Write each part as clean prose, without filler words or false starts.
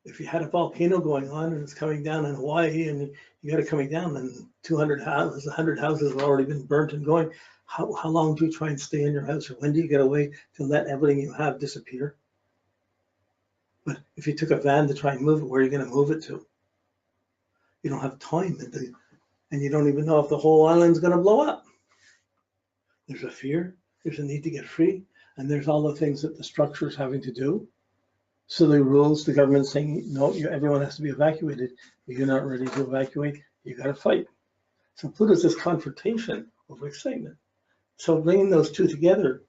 If you had a volcano going on and it's coming down in Hawaii and you got it coming down, and 200 houses, 100 houses have already been burnt and going, how long do you try and stay in your house, or when do you get away to let everything you have disappear? But if you took a van to try and move it, where are you going to move it to? You don't have time, and you don't even know if the whole island's going to blow up. There's a fear, there's a need to get free, and there's all the things that the structure is having to do. So the rules, the government's saying, no, everyone has to be evacuated. If you're not ready to evacuate, you got to fight. So Pluto's this confrontation over excitement. So bringing those two together,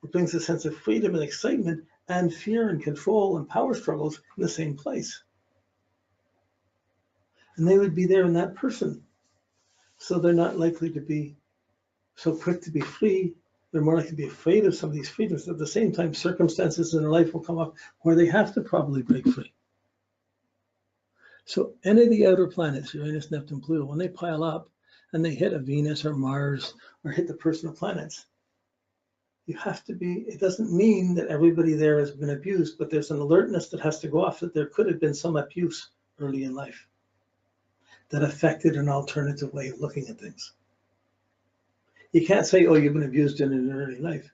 it brings a sense of freedom and excitement and fear and control and power struggles in the same place. And they would be there in that person. So they're not likely to be so quick to be free. They're more likely to be afraid of some of these freedoms. At the same time, circumstances in their life will come up where they have to probably break free. So any of the outer planets, Uranus, Neptune, Pluto, when they pile up and they hit a Venus or Mars or hit the personal planets, you have to be, it doesn't mean that everybody there has been abused, but there's an alertness that has to go off that there could have been some abuse early in life that affected an alternative way of looking at things. You can't say, oh, you've been abused in an early life.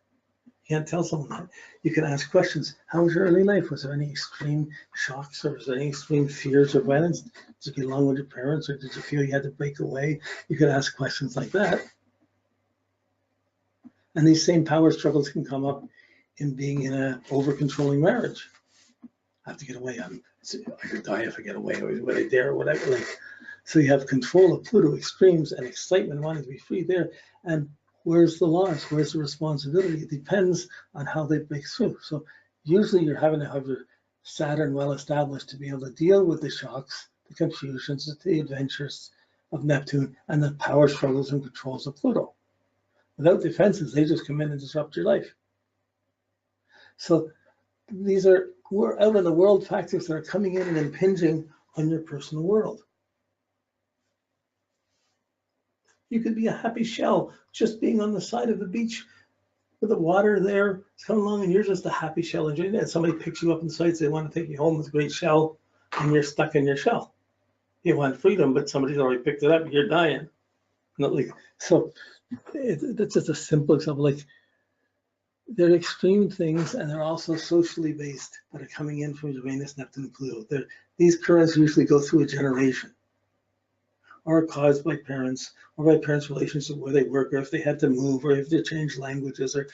You can't tell someone that. You can ask questions. How was your early life? Was there any extreme shocks, or was there any extreme fears or violence? Did you get along with your parents, or did you feel you had to break away? You could ask questions like that. And these same power struggles can come up in being in an over-controlling marriage. I have to get away. I could die if I get away, or would I dare, or whatever. So you have control of Pluto, extremes, and excitement, wanting to be free there. And where's the loss? Where's the responsibility? It depends on how they break through. So usually you're having to have your Saturn well established to be able to deal with the shocks, the confusions, the adventures of Neptune, and the power struggles and controls of Pluto. Without defenses, they just come in and disrupt your life. So these are out in the world factors that are coming in and impinging on your personal world. You could be a happy shell just being on the side of the beach with the water there. It's coming along and you're just a happy shell enjoying it. And somebody picks you up inside, they want to take you home with a great shell, and you're stuck in your shell. You want freedom, but somebody's already picked it up and you're dying. So it's just a simple example. Like, they're extreme things, and they're also socially based that are coming in from Uranus, Neptune, and Pluto. These currents usually go through a generation, or are caused by parents, or by parents' relationship where they work, or if they had to move, or if they change languages, or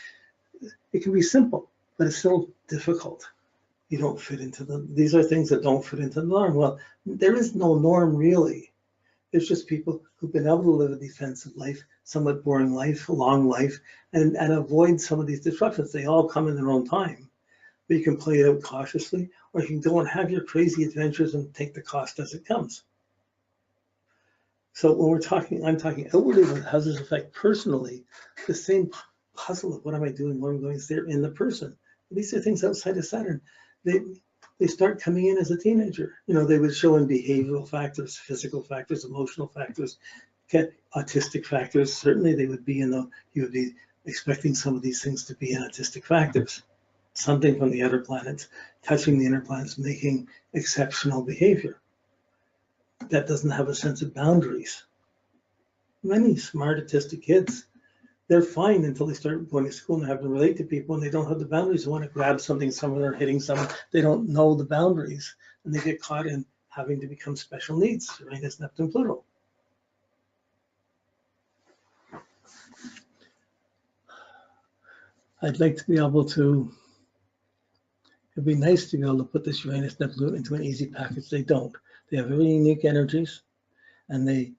it can be simple, but it's still difficult. You don't fit into them. These are things that don't fit into the norm. Well, there is no norm really. There's just people who've been able to live a defensive life, somewhat boring life, a long life, and avoid some of these disruptions. They all come in their own time. But you can play it out cautiously, or you can go and have your crazy adventures and take the cost as it comes. So when I'm talking outwardly, how does this affect personally? The same puzzle of what am I doing, where I'm going, is there in the person. These are things outside of Saturn. They start coming in as a teenager. They would show in behavioral factors, physical factors, emotional factors, autistic factors. Certainly they would be you would be expecting some of these things to be in autistic factors. Something from the outer planets, touching the inner planets, making exceptional behavior that doesn't have a sense of boundaries. Many smart autistic kids, they're fine until they start going to school and having to relate to people, and they don't have the boundaries. They want to grab something, someone, or hitting someone. They don't know the boundaries, and they get caught in having to become special needs. Uranus, Neptune, Pluto. I'd like to be able to, it'd be nice to be able to put this Uranus, Neptune into an easy package. They don't. They have very unique energies, and they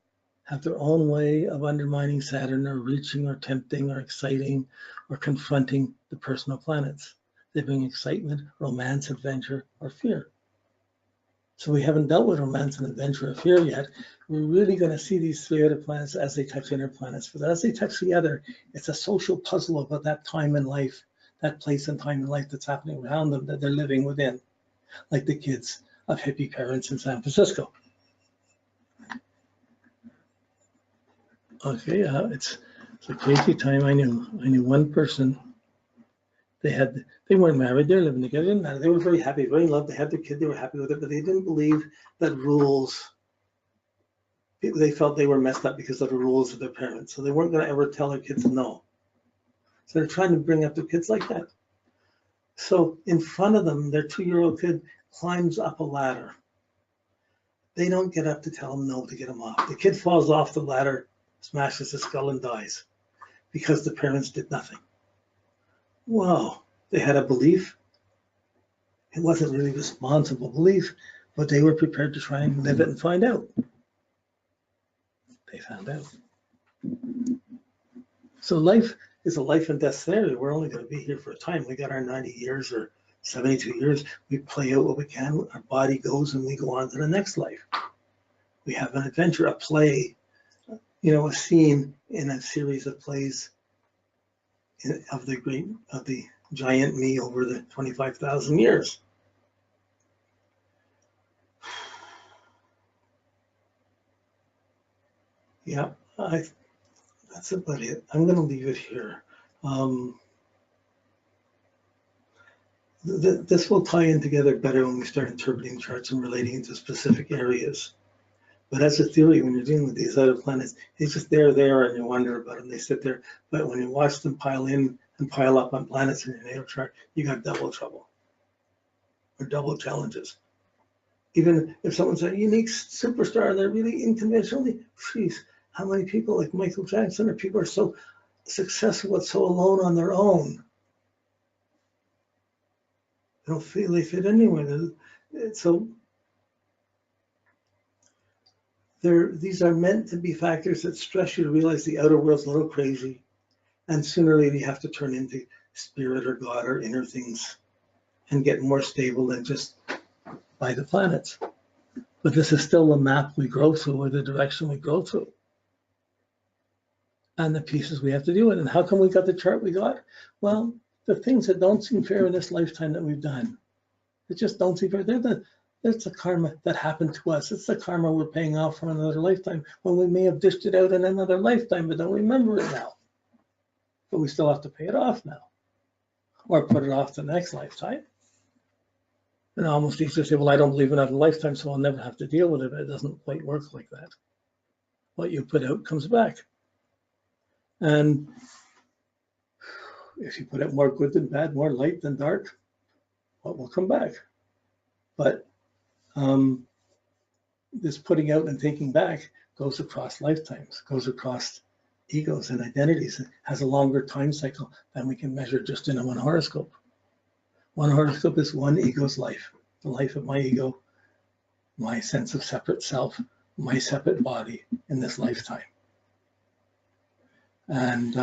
have their own way of undermining Saturn, or reaching, or tempting, or exciting, or confronting the personal planets. They bring excitement, romance, adventure, or fear. So we haven't dealt with romance and adventure or fear yet. We're really going to see these three outer planets as they touch inner planets. But as they touch the other, it's a social puzzle about that time in life, that place and time in life that's happening around them, that they're living within, like the kids of hippie parents in San Francisco. Okay, it's a crazy time. I knew one person They weren't married, they were living together, didn't matter. They were very happy, very in love. They had their kid, they were happy with it, but they didn't believe that rules, they felt they were messed up because of the rules of their parents. So they weren't going to ever tell their kids no. So they're trying to bring up their kids like that. So in front of them, their 2-year-old kid climbs up a ladder. They don't get up to tell him no to get him off. The kid falls off the ladder, smashes his skull and dies because the parents did nothing. Wow, they had a belief. It wasn't really responsible belief, but they were prepared to try and live it and find out. They found out. So life is a life and death scenario. We're only going to be here for a time. We got our 90 years or 72 years. We play out what we can. Our body goes and we go on to the next life. We have an adventure, a play, a scene in a series of plays of the giant me over the 25,000 years. Yeah, that's about it. I'm going to leave it here. This will tie in together better when we start interpreting charts and relating into specific areas. But as a theory, when you're dealing with these other planets, it's just they're there and you wonder about them. They sit there. But when you watch them pile in and pile up on planets in your natal chart, you got double trouble or double challenges. Even if someone's a unique superstar, they're really unconventionally, geez, how many people like Michael Jackson or people are so successful but so alone on their own? They don't feel they fit anywhere. So these are meant to be factors that stress you to realize the outer world's a little crazy, and sooner or later you have to turn into spirit or God or inner things and get more stable than just by the planets. But this is still the map we grow through, or the direction we grow through, and the pieces we have to deal with. And how come we got the chart we got? Well, the things that don't seem fair in this lifetime that we've done, it just don't seem fair. It's the karma that happened to us. It's the karma we're paying off from another lifetime when we may have dished it out in another lifetime, but don't remember it now. But we still have to pay it off now, or put it off to the next lifetime. And almost easy to say, well, I don't believe in another lifetime, so I'll never have to deal with it. But it doesn't quite work like that. What you put out comes back. And if you put out more good than bad, more light than dark, what will come back? But this putting out and taking back goes across lifetimes, goes across egos and identities. It has a longer time cycle than we can measure just in one horoscope. One horoscope is one ego's life, the life of my ego, my sense of separate self, my separate body in this lifetime. And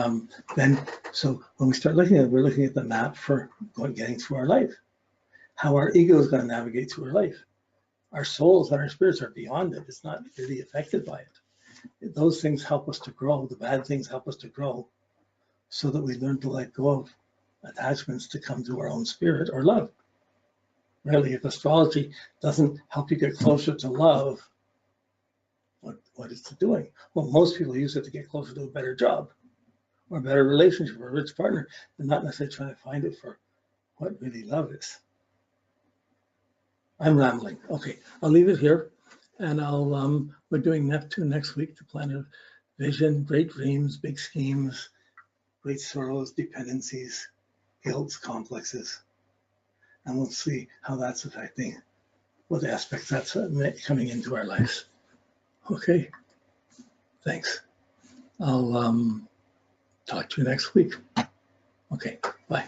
so when we start looking at it, we're looking at the map for getting through our life, how our ego is going to navigate through our life. Our souls and our spirits are beyond it. It's not really affected by it. Those things help us to grow. The bad things help us to grow so that we learn to let go of attachments to come to our own spirit or love. Really, if astrology doesn't help you get closer to love, what is it doing? Well, most people use it to get closer to a better job or a better relationship or a rich partner. They're not necessarily trying to find it for what really love is. I'm rambling. Okay, I'll leave it here, and we're doing Neptune next week, the planet of vision, great dreams, big schemes, great sorrows, dependencies, guilts, complexes, and we'll see how that's affecting what aspects that's coming into our lives. Okay, thanks. I'll talk to you next week. Okay, bye.